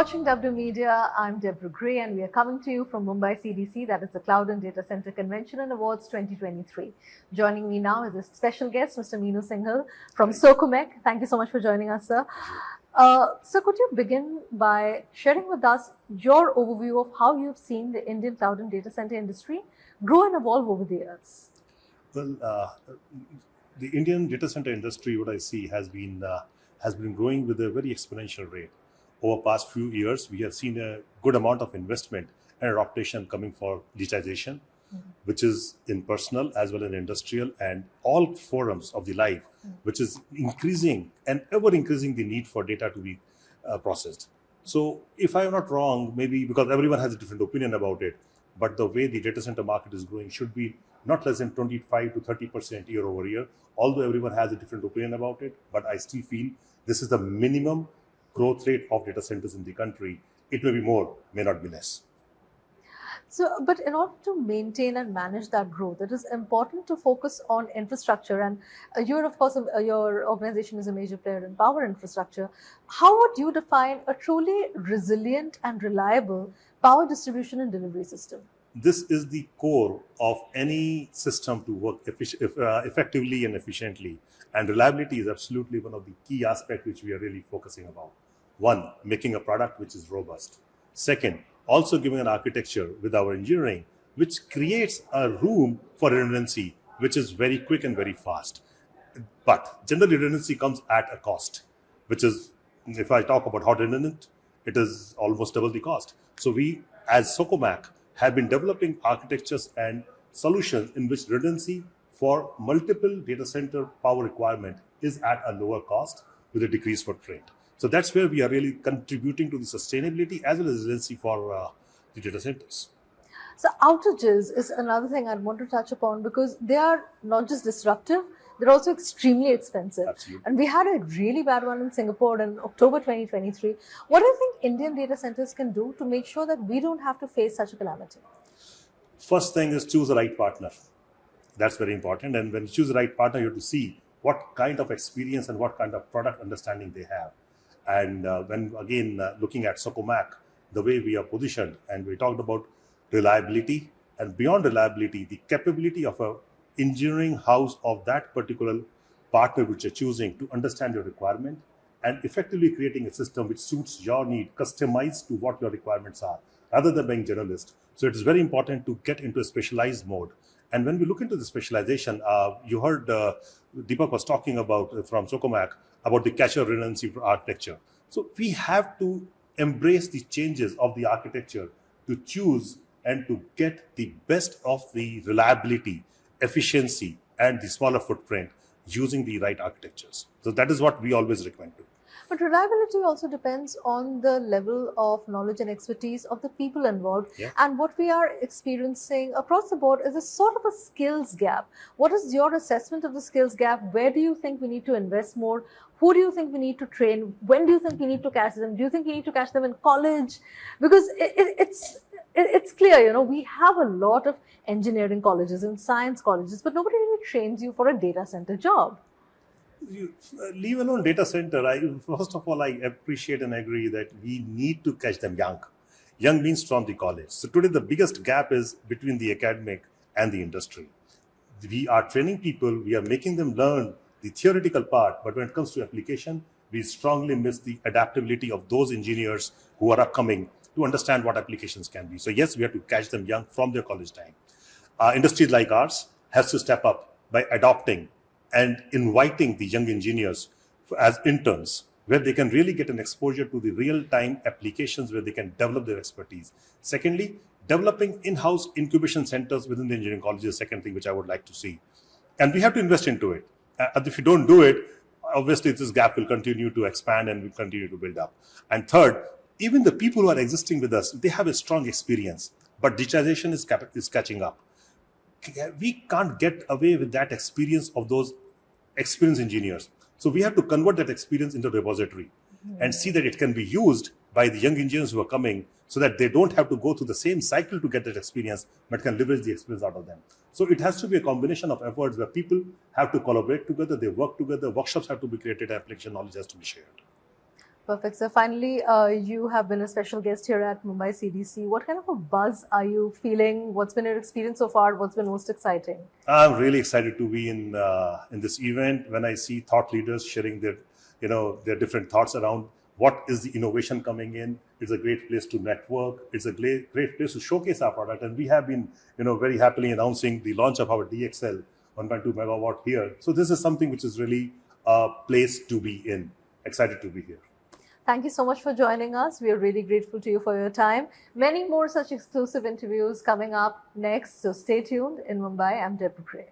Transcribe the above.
watching W.Media. I'm Deborah and we are coming to you from Mumbai CDC, that is the Cloud and Data Center Convention and Awards 2023. Joining me now is a special guest, Mr. Meenu Singhal from Socomec. Thank you so much for joining us, sir. Sir, could you begin by sharing with us your overview of how you've seen the Indian cloud and data center industry grow and evolve over the years? Well, the Indian data center industry, what I see, has been growing with a very exponential rate. Over past few years, we have seen a good amount of investment and adaptation coming for digitization, which is in personal as well as industrial and all forums of the life, which is increasing and ever increasing the need for data to be processed. So if I'm not wrong, maybe because everyone has a different opinion about it, but the way the data center market is growing should be not less than 25 to 30% year over year, although everyone has a different opinion about it. But I still feel this is the minimum growth rate of data centers in the country. It may be more, may not be less. So, but in order to maintain and manage that growth, it is important to focus on infrastructure. And you're, of course, your organization is a major player in power infrastructure. How would you define a truly resilient and reliable power distribution and delivery system? This is the core of any system to work effectively and efficiently. And reliability is absolutely one of the key aspects which we are really focusing about. One, making a product which is robust. Second, also giving an architecture with our engineering, which creates a room for redundancy, which is very quick and very fast. But generally redundancy comes at a cost, which is, if I talk about how redundant, it is almost double the cost. So we, as Socomec, have been developing architectures and solutions in which redundancy for multiple data center power requirement is at a lower cost with a decreased footprint. So that's where we are really contributing to the sustainability as well as resiliency for the data centers. So outages is another thing I'd want to touch upon because they are not just disruptive, they're also extremely expensive. Absolutely. And we had a really bad one in Singapore in October 2023. What do you think Indian data centers can do to make sure that we don't have to face such a calamity? First thing is choose the right partner. That's very important. And when you choose the right partner, you have to see what kind of experience and what kind of product understanding they have. And when again looking at Socomec, the way we are positioned, and we talked about reliability, and beyond reliability, the capability of a engineering house of that particular partner which you're choosing to understand your requirement and effectively creating a system which suits your need, customized to what your requirements are, rather than being generalist. So it is very important to get into a specialized mode. And when we look into the specialization, you heard Deepak was talking about from Socomec about the cache redundancy architecture. So we have to embrace the changes of the architecture to choose and to get the best of the reliability, efficiency, and the smaller footprint using the right architectures. So that is what we always recommend to. But reliability also depends on the level of knowledge and expertise of the people involved. Yeah. And what we are experiencing across the board is a sort of a skills gap. What is your assessment of the skills gap? Where do you think we need to invest more? Who do you think we need to train? When do you think we need to catch them? Do you think we need to catch them in college? Because it's clear, you know, we have a lot of engineering colleges and science colleges, but nobody really trains you for a data center job. Leave alone data center, first of all, I appreciate and agree that we need to catch them young. Young means from the college. So today the biggest gap is between the academic and the industry. We are training people, we are making them learn the theoretical part, but when it comes to application, we strongly miss the adaptability of those engineers who are upcoming to understand what applications can be. So yes, we have to catch them young from their college time. Industries like ours has to step up by adopting and inviting the young engineers as interns, where they can really get an exposure to the real-time applications where they can develop their expertise. Secondly, developing in-house incubation centers within the engineering college is the second thing which I would like to see. And we have to invest into it. If you don't do it, obviously this gap will continue to expand and will continue to build up. And third, even the people who are existing with us, they have a strong experience, but digitization is catching up. We can't get away with that experience of those experienced engineers. So we have to convert that experience into a repository and see that it can be used by the young engineers who are coming so that they don't have to go through the same cycle to get that experience, but can leverage the experience out of them. So it has to be a combination of efforts where people have to collaborate together, they work together, workshops have to be created, application knowledge has to be shared. Perfect. So finally, you have been a special guest here at Mumbai CDC. What kind of a buzz are you feeling? What's been your experience so far? What's been most exciting? I'm really excited to be in this event when I see thought leaders sharing their, their different thoughts around what is the innovation coming in. It's a great place to network. It's a great place to showcase our product. And we have been, very happily announcing the launch of our DXL 1.2 megawatt here. So this is something which is really a place to be in. Excited to be here. Thank you so much for joining us. We are really grateful to you for your time. Many more such exclusive interviews coming up next. So stay tuned. In Mumbai, I'm Deborah.